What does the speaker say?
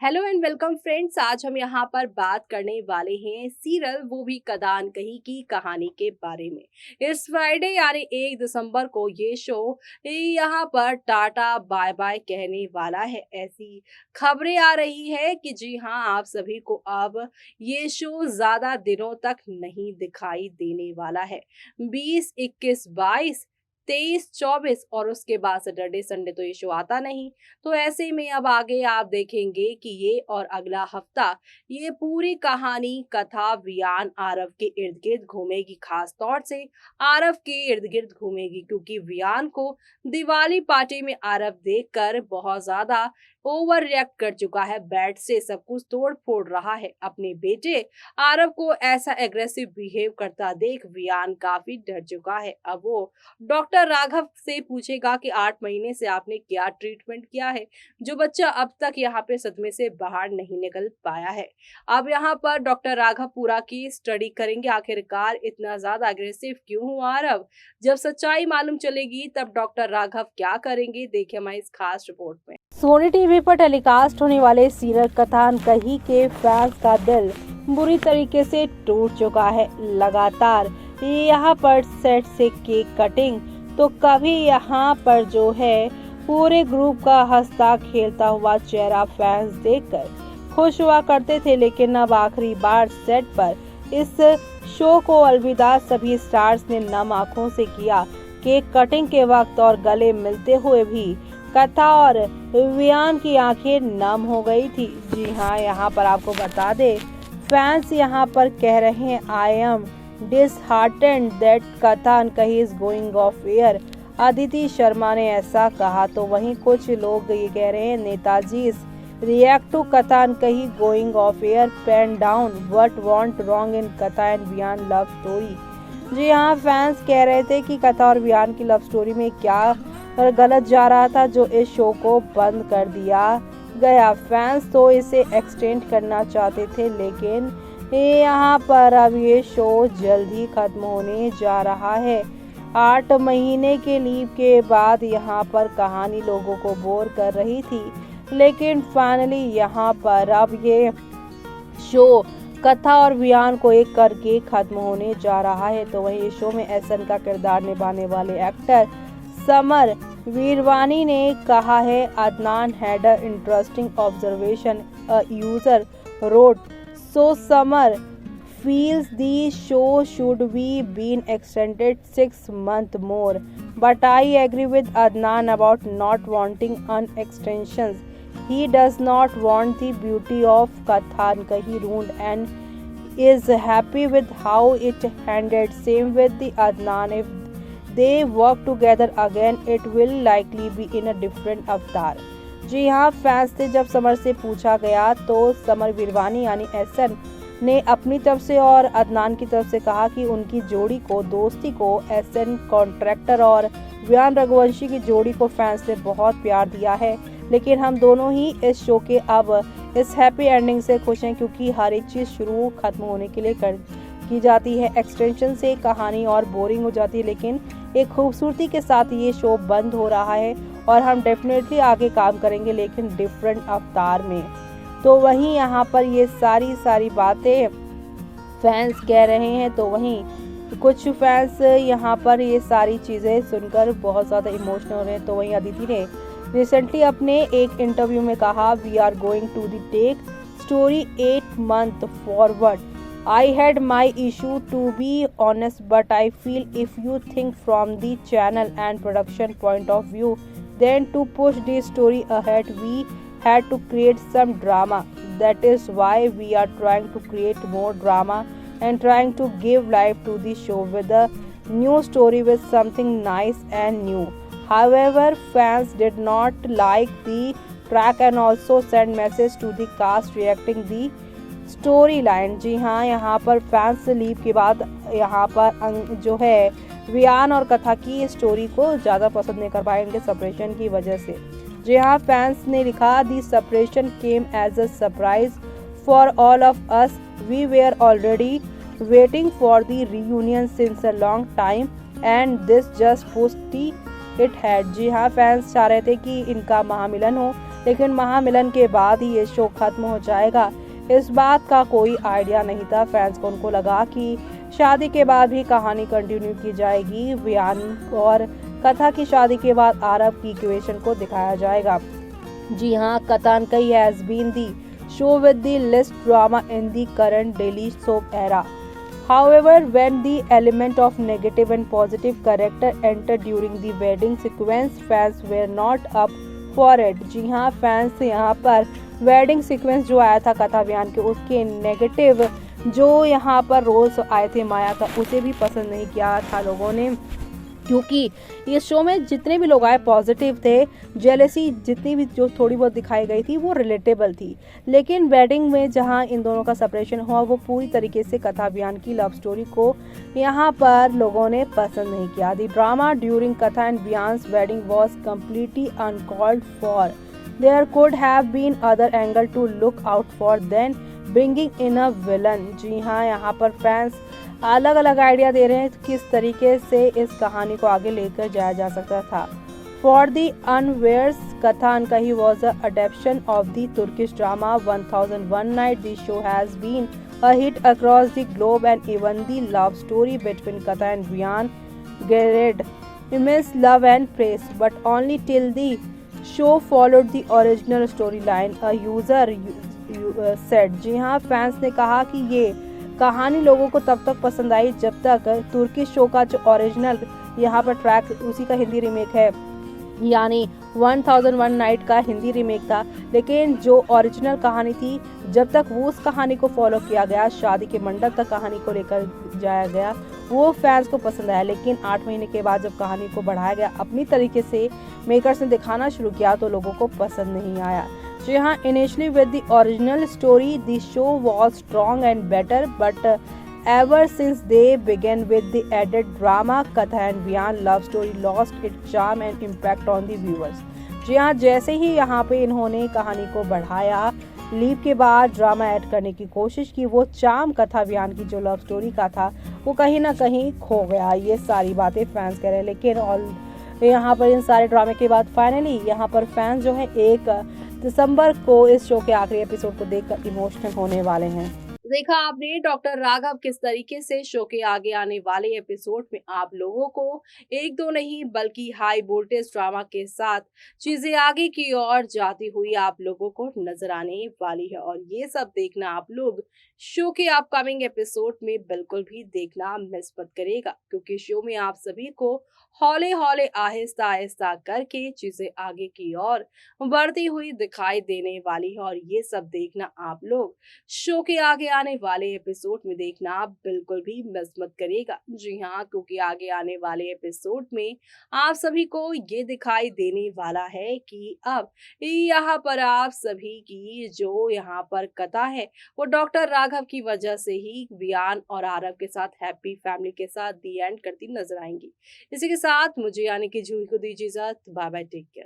Hello and welcome friends. आज हम यहाँ पर बात करने वाले हैं सीरियल वो भी कदान कहीं की कहानी के बारे में। इस फ्राइडे यानी 1 दिसंबर को ये शो यहाँ पर टाटा बाय बाय कहने वाला है। ऐसी खबरें आ रही है कि जी हाँ, आप सभी को अब ये शो ज्यादा दिनों तक नहीं दिखाई देने वाला है। 20, 21, 22, 23, 24 और उसके बाद सैटरडे संडे तो ये शो आता नहीं। तो ऐसे में अब आगे आप देखेंगे कि ये और अगला हफ्ता ये पूरी कहानी कथा वियान आरव के इर्द गिर्द घूमेगी। खास तौर से आरव के इर्द गिर्द घूमेगी क्योंकि वियान को दिवाली पार्टी में आरव देखकर बहुत ज्यादा ओवर रिएक्ट कर चुका है। बेड से सब कुछ तोड़ फोड़ रहा है। अपने बेटे आरव को ऐसा एग्रेसिव बिहेव करता देख वियान काफी डर चुका है। अब वो डॉक्टर राघव से पूछेगा कि 8 महीने से आपने क्या ट्रीटमेंट किया है, जो बच्चा अब तक यहाँ पे सदमे से बाहर नहीं निकल पाया है। अब यहाँ पर डॉक्टर राघव पूरा की स्टडी करेंगे, आखिरकार इतना ज्यादा अग्रेसिव क्यों हुआ आरव। जब सच्चाई मालूम चलेगी तब डॉक्टर राघव क्या करेंगे, देखिए हमारी इस खास रिपोर्ट में। सोनी टीवी पर टेलीकास्ट होने वाले सीरियल कथान कहीं के फैंस का दिल बुरी तरीके से टूट चुका है। लगातार यहाँ पर सेट से केक कटिंग तो कभी यहाँ पर जो है पूरे ग्रुप का हंसता खेलता हुआ चेहरा फैंस देखकर खुश हुआ करते थे। लेकिन अब आखिरी बार सेट पर इस शो को अलविदा सभी स्टार्स ने नम आंखों से किया। केक कटिंग के वक्त और गले मिलते हुए भी कथा और वियान की आंखें नम हो गई थी। जी हाँ, यहाँ पर आपको बता दे फैंस यहाँ पर कह रहे हैं आई एम disheartened that कथान कहीं is going off air। Aditi Sharma ने ऐसा कहा तो वहीं कुछ लोग ये कह रहे हैं नेताजी react to कथान कहीं going off air pen down what went wrong in कथा एंड वियान लव स्टोरी। जी हाँ, फैंस कह रहे थे कि कथा और वियान की लव स्टोरी में क्या गलत जा रहा था जो इस शो को बंद कर दिया गया। फैंस तो इसे एक्सटेंड करना चाहते थे, लेकिन यहाँ पर अब ये शो जल्द ही खत्म होने जा रहा है। 8 महीने के लीव के बाद यहाँ पर कहानी लोगों को बोर कर रही थी, लेकिन फाइनली यहाँ पर अब ये शो कथा और वियान को एक करके खत्म होने जा रहा है। तो वहीं इस शो में एहसन का किरदार निभाने वाले एक्टर समर वीरवानी ने कहा है Adnan had a interesting observation a user road so Summer feels the show should be been extended 6 months more, but I agree with Adnan about not wanting an extensions. He does not want the beauty of Kathan Kahi ruined and is happy with how it ended. Same with the Adnan. If they work together again, it will likely be in a different avatar. जी हाँ, fans से जब summer से पूछा गया तो summer Virwani यानी एहसन ने अपनी तरफ से और अदनान की तरफ से कहा कि उनकी जोड़ी को दोस्ती को एहसन कॉन्ट्रैक्टर और वियान रघुवंशी की जोड़ी को फैंस ने बहुत प्यार दिया है। लेकिन हम दोनों ही इस शो के अब इस हैप्पी एंडिंग से खुश हैं, क्योंकि हर एक चीज़ शुरू खत्म होने के लिए की जाती है। एक्सटेंशन से कहानी और बोरिंग हो जाती है, लेकिन एक खूबसूरती के साथ ये शो बंद हो रहा है और हम डेफिनेटली आगे काम करेंगे, लेकिन डिफरेंट अवतार में। तो वहीं यहाँ पर ये सारी बातें फैंस कह रहे हैं, तो वहीं कुछ फैंस यहाँ पर ये सारी चीज़ें सुनकर बहुत ज़्यादा इमोशनल हो रहे हैं। तो वहीं अदिति ने रिसेंटली अपने एक इंटरव्यू में कहा we are going to the tech story 8 months forward. I had my issue to be honest, but I feel if you think from the channel and production point of view, then to push the story ahead we had to create some drama. That is why we are trying to create more drama and trying to give life to the show with a new story with something nice and new. However, fans did not like the track and also sent message to the cast reacting the story line. जी हाँ, यहाँ पर fans leave के बाद यहाँ पर जो है वियान और कथा की स्टोरी को ज़्यादा पसंद नहीं कर पाएंगे सेपरेशन की वजह से। जी हाँ, फैंस ने लिखा the separation came as a surprise for all of us. We were already waiting for the reunion since a long time and this just pushed it ahead. जी हाँ, फैंस चाह रहे थे कि इनका महामिलन हो, लेकिन महामिलन के बाद ही ये शो खत्म हो जाएगा, इस बात का कोई आइडिया नहीं था फैंस को। उनको लगा कि शादी के बाद भी कहानी कंटिन्यू की जाएगी। वियान और कथा की शादी के बाद आरव की इक्वेशन को दिखाया जाएगा। जी हाँ, कथानकई has been the show with the least drama in the current daily soap era. However, when the element of negative and positive character entered during the wedding sequence, fans were not up for it. जी हाँ, fans यहाँ पर wedding sequence जो आया था कथा बयान के, उसके नेगेटिव जो यहाँ पर रोल्स आए थे माया का, उसे भी पसंद नहीं किया था लोगों ने, क्योंकि इस शो में जितने भी लोग आए पॉजिटिव थे। जेलेसी जितनी भी जो थोड़ी बहुत दिखाई गई थी वो रिलेटेबल थी, लेकिन वेडिंग में जहां इन दोनों का सेपरेशन हुआ वो पूरी तरीके से कथा बयान की लव स्टोरी को यहां पर लोगों ने पसंद नहीं किया। The drama during Katha and Viaan's wedding was completely uncalled for. There could have been other angle to look out for than bringing in a villain. जी हाँ, यहाँ पर फैंस अलग अलग आइडिया दे रहे हैं किस तरीके से इस कहानी को आगे लेकर जाया जा सकता था। For the अनवेयर्स, कथानकही was a adaptation of the Turkish drama 1001 night. The show has been a hit across the globe and even the love story between Katha and Vian garnered immense love and praise, but only till the show followed the original storyline, a user said। जी हाँ, fans ने कहा कि ये कहानी लोगों को तब तक पसंद आई जब तक तुर्की शो का जो ओरिजिनल यहाँ पर ट्रैक, उसी का हिंदी रीमेक है, यानी 1001 नाइट का हिंदी रीमेक था, लेकिन जो ओरिजिनल कहानी थी जब तक वो उस कहानी को फॉलो किया गया, शादी के मंडप तक कहानी को लेकर जाया गया, वो फैंस को पसंद आया। लेकिन 8 महीने के बाद जब कहानी को बढ़ाया गया अपनी तरीके से, मेकर्स ने दिखाना शुरू किया, तो लोगों को पसंद नहीं आया। जी हाँ, initially with the original story, the show was strong and better, but ever since they began with the added drama, Katha and Vian love story lost its charm and impact on the viewers। जी हाँ, जैसे ही यहाँ पे इन्होंने कहानी को बढ़ाया, leap के बाद ड्रामा ऐड करने की कोशिश की, वो चार्म कथा वियान की जो लव स्टोरी का था वो कहीं ना कहीं खो गया। ये सारी बातें फैंस कह रहे हैं, लेकिन और यहाँ पर इन सारे ड्रामे के बाद फाइनली यहाँ पर फैंस जो है 1 दिसंबर को इस शो के आखिरी एपिसोड को देखकर इमोशनल होने वाले हैं। देखा आपने डॉक्टर राघव किस तरीके से शो के आगे आने वाले एपिसोड में आप लोगों को एक दो नहीं बल्कि हाई वोल्टेज ड्रामा के साथ चीजें आगे की ओर जाती हुई आप लोगों को नजर आने वाली है, और ये सब देखना आप लोग शो के अपकमिंग एपिसोड में बिल्कुल भी देखना मिस मत करेगा, क्योंकि शो में आप सभी को हौले हौले आहिस्ता आहिस्ता करके चीजें आगे की ओर बढ़ती हुई दिखाई देने वाली है, और ये सब देखना आप लोग शो के आगे आने वाले एपिसोड में देखना बिल्कुल भी मिस मत करेगा। जी हाँ, क्योंकि आगे आने वाले एपिसोड में आप सभी को ये दिखाई देने वाला है कि अब यहाँ पर आप सभी की जो यहाँ पर कथा है वो डॉक्टर राघव की वजह से ही वियान और आरव के साथ हैप्पी फैमिली के साथ दी एंड करती नजर आएंगी। इसी के साथ मुझे यानी कि जूही को दीजिए इजाजत। Bye bye, take care.